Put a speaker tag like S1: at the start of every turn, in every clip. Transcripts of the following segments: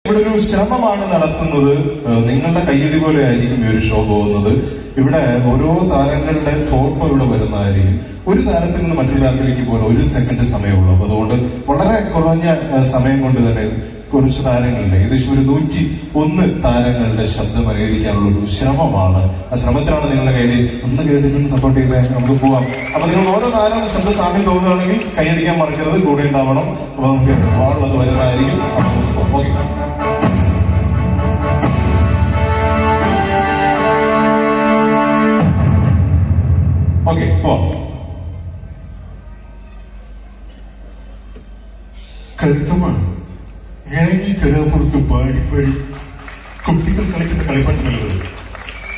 S1: ഇവിടെ ഒരു ശ്രമമാണ് നടത്തുന്നത്. നിങ്ങളുടെ കയ്യടി പോലെ ആയിരിക്കും ഈ ഒരു ഷോ പോകുന്നത്. ഇവിടെ ഓരോ താരങ്ങളുടെ ഫോട്ടോ ഇവിടെ വരുന്നതായിരിക്കും. ഒരു താരത്തിൽ നിന്ന് മറ്റൊരു താരത്തിലേക്ക് പോകാൻ 1 സെക്കൻഡ് സമയമുള്ളൂ. അപ്പൊ അതുകൊണ്ട് വളരെ കുറഞ്ഞ സമയം കൊണ്ട് തന്നെ കുറച്ച് താരങ്ങളുടെ ഏകദേശം ഒരു 101 താരങ്ങളുടെ ശബ്ദം അനുകരിക്കാനുള്ള ഒരു ശ്രമമാണ്. ആ ശ്രമത്തിലാണ് നിങ്ങളുടെ കയ്യിൽ ഒന്ന് കേട്ടിട്ട് സപ്പോർട്ട് ചെയ്ത് നമുക്ക് പോവാം. അപ്പൊ നിങ്ങൾ ഓരോ താരം ശബ്ദ സാമ്യം തോന്നുകയാണെങ്കിൽ കൈയടിക്കാൻ മറക്കരുത്, കൂടെ ഉണ്ടാവണം. അപ്പൊ നമുക്ക് വാളുള്ളത് വരുന്നതായിരിക്കും. ഓക്കെ, ഓക്കെ, പോവാം.
S2: കരുത്തമാണ് ഞാൻ ഈ കലാപുറത്ത് പാടി പാടി കുട്ടികൾ കളിക്കുന്ന കളിപ്പാട്ടുള്ളത്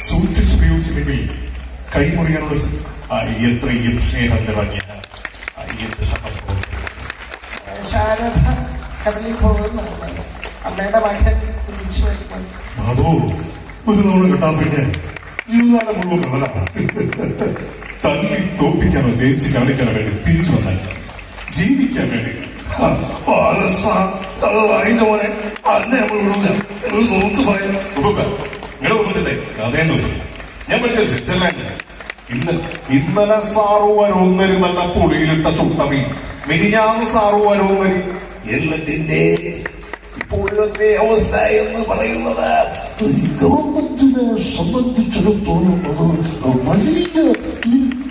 S2: സൂക്ഷിച്ചുപയോഗിച്ചില്ലെങ്കിൽ കൈമുറിയാനുള്ള എത്രയും സ്നേഹം നിറഞ്ഞ
S3: ശാരദ കടലിൽ പോകുന്നു. അമ്മയുടെ മകൻ
S2: അതോ ഒരു തവണ കിട്ടാൻ പിന്നെ ജീവിതകാലം മുഴുവൻ കടലാണ്. തല്ലി തോപ്പിക്കാനോ ജയിച്ച് കാണിക്കാനോ വേണ്ടി തിരിച്ചു വന്നാൽ ജീവിക്കാൻ വേണ്ടി അതിന്റെ പോലെ അന്നെ നമ്മൾ നോക്ക് പറയാം.
S1: അതേ നോക്കി ഞാൻ പഠിച്ചത് സ്വിറ്റ്സർലാൻഡിൽ. ഇന്നലെ സാറു വരോന്നൊരു നല്ല പൊടിയിലിട്ട ചുട്ടമീൻ, മിനിഞ്ഞാന്ന് സാറു വരോന്നൊരു
S2: എന്നതിന്റെ ഇപ്പോഴത്തെ അവസ്ഥ എന്ന് പറയുന്നത് ഗവൺമെന്റിനെ സംബന്ധിച്ചിടത്തോളം അത് വലിയ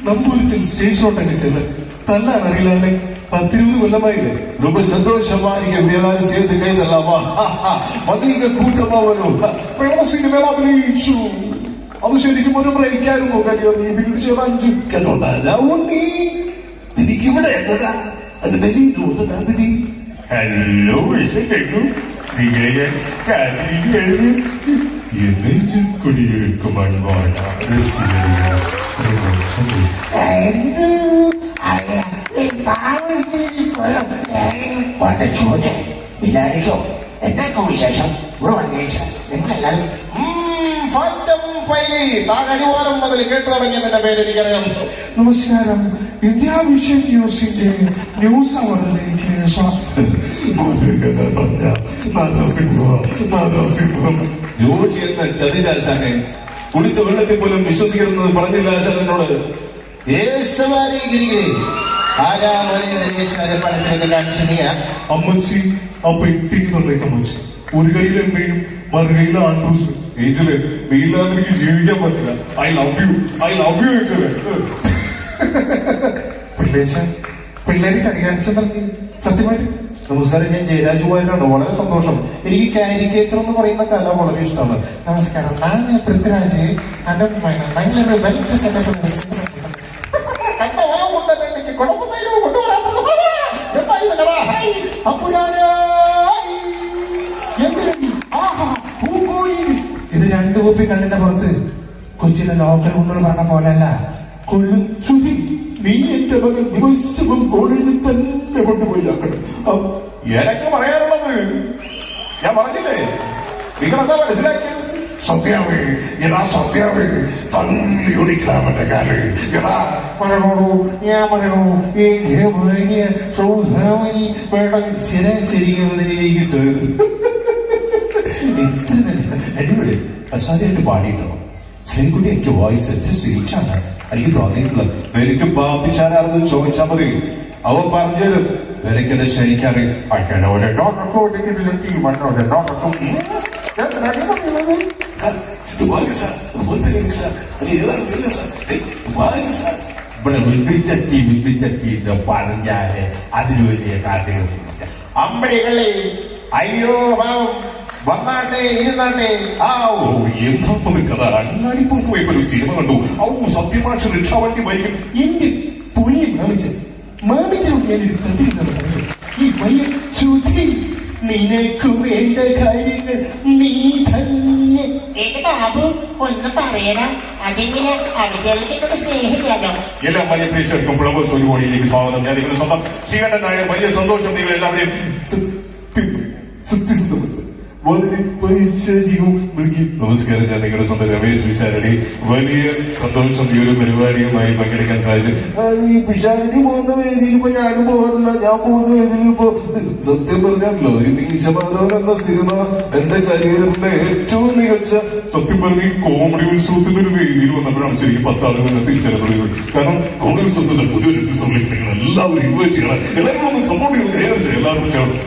S2: നമ്മൊരു സ്റ്റേഷനോട്ടൊക്കെ ചെല്ല് തല്ലാൻ അറിയില്ലാണ്ട് 10-20 കൊല്ലമായില്ലേ.
S1: ரொம்ப சந்தோஷமா நீங்க எல்லாரும் சேர்ந்து கை தரலாமா? வந்தீங்க கூட்டமா வரும். സിനിമ അഭിനയിച്ചു. അത് ശരിക്കും ഒരു ബ്രേക്കായിരുന്നു.
S2: എനിക്കിവിടെ
S1: ഹലോ വിഷയു കുടിയിരിക്കും അൻപാണ്
S3: എന്നൊക്കെ വിശേഷം ഇവിടെ വന്നേച്ച നിങ്ങളെല്ലാരും
S1: താഴടിവാരം മുതൽ കേട്ടു തുടങ്ങിയതിന്റെ പേര് എനിക്കറിയാം.
S2: നമസ്കാരം, ഇന്ത്യ വിഷൻ ന്യൂസിന്റെ ന്യൂസ് അവറിലേക്ക്
S1: ജോർജ് എന്ന ചതിചാശാനെ കുടിച്ച വെള്ളത്തിൽ പോലും വിശ്വസിക്കുന്നത് പറഞ്ഞില്ല ആശാനോട്.
S2: അമ്മച്ചി ആ പെട്ടി അമ്മച്ചി ഒരു കയ്യിൽ എമ്മയും മറുകയിൽ ആണ്ടൂസ്.
S1: ഏഞ്ചല് നീയില്ലാതെ എനിക്ക് ജീവിക്കാൻ പറ്റില്ല. I love you angel.
S2: പിള്ളേര് കൈകാണിച്ച സത്യമായിട്ട്
S1: നമസ്കാരം, ഞാൻ ജയരാജ് കുമാരനാണ്. വളരെ സന്തോഷം. എനിക്ക് കാരിക്കേച്ചർ എന്ന് പറയുന്ന കല വളരെ ഇഷ്ടമാണ്.
S3: നമസ്കാരം, ഞാൻ പൃഥ്വിരാജ്. നല്ലൊരു വെൽ സെറ്റപ്പ്
S2: ഇത് 2 കോപ്പി കണ്ണിന്റെ പുറത്ത് കൊച്ചിയിലെ ലോക്കൽ കുട്ടികൾ പറഞ്ഞ പോലെയല്ല. കൊല്ലും സുധി, നീ എന്റെ മകൻ ദിവസവും കോളേജിൽ തന്നെ കൊണ്ടുപോയി ആക്കണം.
S1: എനിക്ക് പറയാനുള്ളത് ഞാൻ പറഞ്ഞില്ലേ, നിങ്ങളെന്താ മനസ്സിലാക്കിയത്?
S2: സത്യാവേ എടാ, സത്യാവേ തല്ലി ഒടിക്കലാമന്റെ കാല് എടാ
S3: പറയണോളൂ. ഞാൻ പറയണു,
S1: ശരിയാവുന്നതിലേക്ക് അടിപൊളി അസാധ്യമായിട്ട് പാടിയിട്ടോ. ശ്രീകുട്ടി എനിക്ക് വോയിസ് എത്ര സ്വീറ്റാണ് എനിക്ക് തോന്നിയിട്ടുള്ളത്. എനിക്ക് പാപ്പിച്ചാരാണെന്ന് ചോദിച്ചാൽ മതി, അവൻ പറഞ്ഞുതരും. എനിക്കെന്നെ ശരിക്കറിയാം. ഇവിടെ വിദ്യുച്ചട്ടി പറഞ്ഞാല് അതിന് വലിയ കാര്യം. അമ്മടികളെ അയ്യോ വന്നാട്ടെ ഇരുന്നാട്ടെ.
S2: എന്താ കഥ? അങ്ങാടിപ്പുറത്ത് പോയപ്പോ ഒരു സിനിമ കണ്ടു. സത്യമാക്ഷ രക്ഷാവണ്ടി വരികൾ എന്റെ പൊന്നി മാമിച്ചോട് ഞാനൊരു കഥ ഈ പയ്യൻ ശ്രുതി നിനക്ക് വേണ്ട കാര്യങ്ങൾ നീ തന്നെ.
S3: ബാബു ഒന്ന് പറയണം. അതിങ്ങനെ അടുക്കളയിലേക്ക് സ്നേഹിക്കാനോ?
S1: എല്ലാ വലിയ പ്രേക്ഷകർക്കും ഫ്ലവേഴ്സ് ഒരു കോടിയിലേക്ക് സ്വാഗതം. ഞാൻ നിങ്ങളുടെ സ്വന്തം ശ്രീകണ്ഠൻ നായർ. വലിയ സന്തോഷം നിങ്ങൾ എല്ലാവരെയും.
S2: സത്യസന്ധത
S1: വളരെ പൈശാചികവും നമസ്കാരം. ഞാൻ നിങ്ങളുടെ സ്വന്തം രമേശ് വിശാലടി. വലിയ സന്തോഷം ഈ ഒരു പരിപാടിയുമായി പങ്കെടുക്കാൻ സാധിച്ചു. ഈ പിശാലടി പോകുന്ന വേദിയിൽ ഇപ്പൊ ഞാനും പോകാറില്ല. ഞാൻ പോകുന്ന വേദിയിൽ ഇപ്പൊ സത്യം പറഞ്ഞാണല്ലോ, ഈ മീശമാധവൻ എന്ന സിനിമ എന്റെ കരിയറിന്റെ ഏറ്റവും മികച്ച, സത്യം പറഞ്ഞ ഈ കോമഡി ഉത്സവത്തിന്റെ ഒരു വേദിയിൽ വന്നപ്പോഴാണ് ശരിക്കും 10 ആളുകൾ എന്നെ തിരിച്ചറിയുന്നത്. കാരണം കോമഡി ഉത്സവത്തിൽ പുതിയൊരു എപ്പിസോഡിലേക്ക് നിങ്ങൾ എല്ലാവരും ഇൻവൈറ്റ് ചെയ്യണം. എല്ലാവരും ഒന്ന് സപ്പോർട്ട് ചെയ്ത് എല്ലാവർക്കും ചേർന്ന്.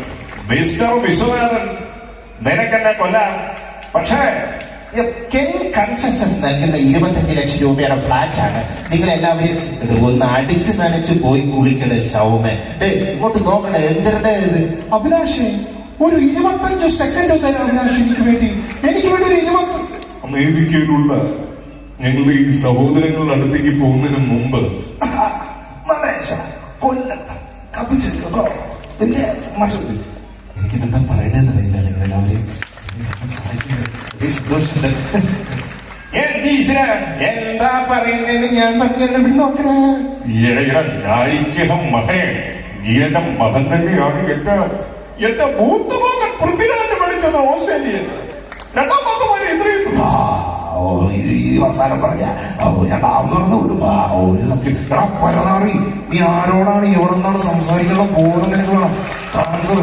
S1: മിസ്റ്റർ വിശ്വനാഥൻ, നിനക്കെന്നെ കൊല്ലാം, പക്ഷേ
S3: കൺസെഷൻ നൽകുന്ന 25 ലക്ഷം രൂപയുടെ ഫ്ലാറ്റ് ആണ്. നിങ്ങൾ എല്ലാവരും ഒന്ന് അടിച്ച് നനച്ച് പോയി കുളിക്കണേ. ശൗമേ ഇങ്ങോട്ട് നോക്കണേ. എന്തിരുടെ അഭിലാഷ് ഒരു 25 സെക്കൻഡ് തരാം അഭിലാഷ്. എനിക്ക് വേണ്ടി ഒരു 20.
S1: അമേരിക്കയിലുള്ള ഞങ്ങളുടെ ഈ സഹോദരങ്ങളുടെ അടുത്തേക്ക് പോകുന്നതിന് മുമ്പ് എനിക്കിതെന്താ പറയണെന്നറിയില്ല. നിങ്ങളെല്ലാവരെയും സന്തോഷമുണ്ട്.
S3: എന്താ പറയുന്നത്? ഞാൻ പറഞ്ഞു നോക്കണേ.
S1: എന്റെ മകൻ തന്നെയാണ് എന്റെ മൂത്ത മകൻ പൃഥ്വിരാജ് പഠിച്ചത് ഓസ്ട്രേലിയയിൽ. രണ്ടാമത്തെ മകൻ ഇത്രയും
S3: വർത്താനം പറയാ ഞാൻ ഒരു സത്യം. എടാ പരനാറി, നീ ആരോടാണ് എവിടെ നിന്നാണ് സംസാരിക്കുന്ന ബോധം നിനക്ക് വേണം. ട്രാൻസ്ഫർ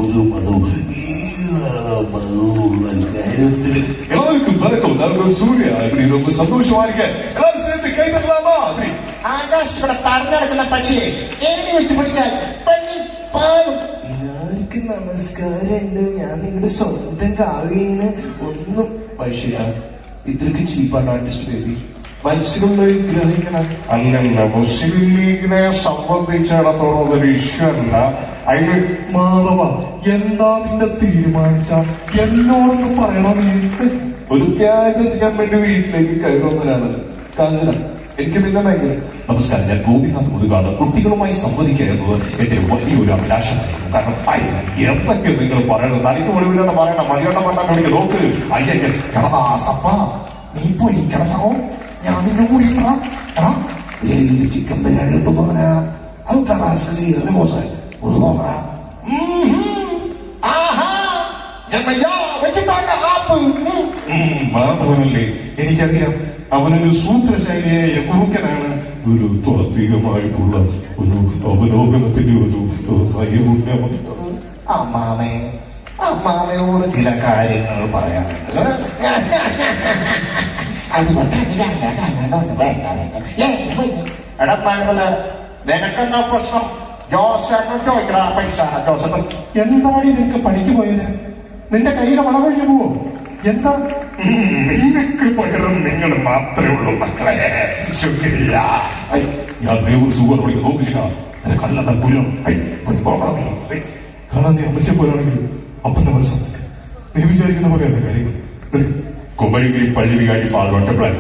S3: ഒരു മതവും
S1: സൂര്യ ரொம்ப சந்தோஷமா இருக்க. எல்லாரும் சேர்ந்து கை தட்டலாமா?
S3: ആകാശത്തോടെ പറന്നെടുക്കുന്ന പക്ഷിയെ എഴുതി വെച്ച് പിടിച്ചാൽ എല്ലാവർക്കും നമസ്കാരമുണ്ട്. ഞാൻ നിങ്ങളുടെ സ്വന്തം കാവ്യാണ്. ഒന്നും പക്ഷേ ഇത്രയ്ക്ക് ചീപ്പാണ് ആർട്ടിസ്റ്റ് ബേബി. മനസ്സിലുള്ള ഗ്രഹിക്കണം.
S1: അല്ലല്ല, മുസ്ലിം ലീഗിനെ സംബന്ധിച്ചിടത്തോളം ഒരു ഇഷ്യൂ അല്ല. അതിന്
S2: മാധവ, എന്താ നിന്റെ തീരുമാനിച്ച എന്നോടൊന്നും പറയണം.
S1: ഒരു ത്യാഗം ചെയ്യാൻ വേണ്ടി വീട്ടിലേക്ക് കയറുന്നവരാണ് കാഞ്ചന. എനിക്ക് നിന്നെ ഭയങ്കര നമസ്കാരം. ഞാൻ ഗോപിനാഥ് മുതുകാട്. കുട്ടികളുമായി സംവദിക്കുക എന്നത് എന്റെ വലിയൊരു അഭിലാഷമായിരുന്നു. കാരണം എന്തൊക്കെ നിങ്ങൾ പറയണത്? തനിക്ക് ഒളിവിലാണ് പറയണം. മലയാള പണ്ടാൻ വിളിക്ക് നോക്ക്. അയ്യ കിടന്നാ സപ്പ
S3: നീ പോയി കിടന്നോ. ഞാൻ നിന്നെ കൂടി എടാ ചിക്കൻ ബിരിയാണി കിട്ടും പറഞ്ഞ അതൊക്കെയാണ് ശരീരത്തിന് മോശം. ഒരു നോക്കടാ.
S1: മാധവനല്ലേ? എനിക്കറിയാം. അവനൊരു സൂത്രശൈലിയായ കുറുക്കനാണ്. ഒരു താത്വികമായിട്ടുള്ള ഒരു അവലോകനത്തിന്റെ ഒരു നൈപുണ്യം.
S3: അമ്മാമയോട് ചില കാര്യങ്ങൾ പറയാറുണ്ട്. അതുകൊണ്ട് നിനക്കെന്താ പ്രശ്നം? ജോസഫ് ചോദിക്കടാ പൈസ. ജോസഫ്
S2: എന്താണ് നിനക്ക് പണിക്ക് പോയത്? നിന്റെ കയ്യിലെ വളവഴിഞ്ഞു പോവോ? എന്താ?
S1: നിങ്ങൾക്ക് പകരം നിങ്ങൾ മാത്രമേ ഉള്ളൂ മക്കളെ. ശുക്രിയ. ഞാൻ ഒരു സുഖം വിളിക്ക് നോക്കിച്ചില്ല. കണ്ണ പുരം പോകണം.
S2: കാരണം നീ അമ്മച്ചെ പോലാണെങ്കിൽ അപ്പന്റെ മനസ്സ് നീ വിചാരിക്കുന്ന പോലെയല്ല കാര്യങ്ങൾ.
S1: കുമരിഗിരി പള്ളി വികാരി ഫാദർ ഒറ്റപ്ലാൻ.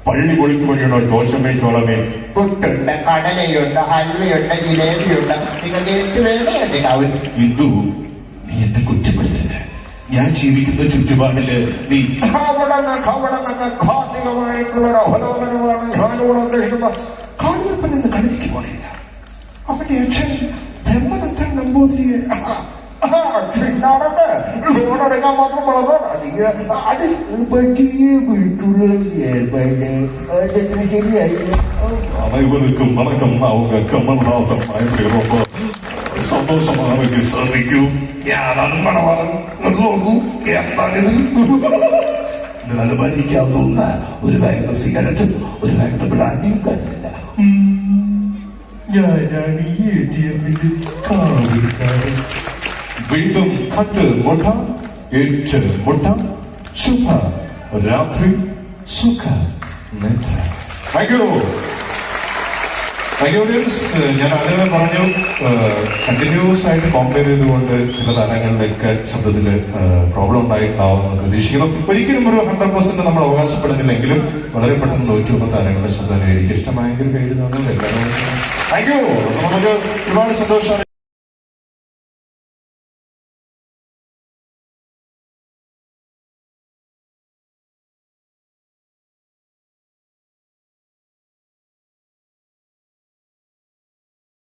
S1: പള്ളി പൊളിക്ക് വഴിയുണ്ടോ? ദോഷമേ ചോളമേ
S3: പുട്ടുണ്ട്, കടലയുണ്ട്, ഹൽവയുണ്ട്, ജിലേബിയുണ്ട്. നിങ്ങൾക്ക് എന്ത് വേണേ.
S1: ഇന്ദു, നീ എന്നെ കുറ്റപ്പെടുത്തരുത്. ഞാൻ ജീവിക്കുന്ന ചുറ്റുപാടില് നീ ഘാതികമായിട്ടുള്ളൊരു അവലോകനമാണ് ഞാനിവിടെ ഉദ്ദേശിക്കുന്ന.
S3: കാളിയപ്പൻ നിന്ന് കളിക്ക് പോണില്ല. അവന്റെ അച്ഛൻ ബ്രഹ്മദത്തൻ നമ്പൂതിരിയെ ലോണെടുക്കാൻ മാത്രം ശരിയായില്ല.
S1: அனைவருக்கும் வணக்கம். அவங்க கமல்ஹாசன் ரொம்ப சந்தோஷமாக ശ്രദ്ധിക്കൂ. ഞാൻ അന്മണവാൻ നോക്കൂ. എന്താണിത്?
S3: അനുമാനിക്കാൻ തോന്നുന്ന ഒരു വാഗന സിഗരറ്റും ഒരു വാഗന ബ്രാൻഡിയും കണ്ടില്ല.
S2: ഞാനാണ് ഈ ATM-ന്റെ കാവൽക്കാരൻ.
S1: വീണ്ടും കണ്ട് മുട്ട ഏറ്റ് മുട്ട ശുഭ രാത്രി സുഖ നേത്ര. Thank you. ഓഡിയൻസ്, ഞാൻ ആദ്യമേ പറഞ്ഞു കണ്ടിന്യൂസ് ആയിട്ട് കോമ്പയർ ചെയ്തുകൊണ്ട് ചില താരങ്ങളുടെയൊക്കെ ശബ്ദത്തിൽ പ്രോബ്ലം ഉണ്ടായിട്ടുണ്ടാവുമെന്ന് പ്രതീക്ഷിക്കുന്നു. ഒരിക്കലും ഒരു 100% നമ്മൾ അവകാശപ്പെടുന്നില്ലെങ്കിലും വളരെ പെട്ടെന്ന് 101 താരങ്ങളുടെ ശബ്ദം എനിക്ക് ഇഷ്ടമായെങ്കിൽ കയ്യിൽ നിന്നുള്ളത് എല്ലാവരും താങ്ക് യു. നമുക്ക് ഒരുപാട് സന്തോഷമാണ്.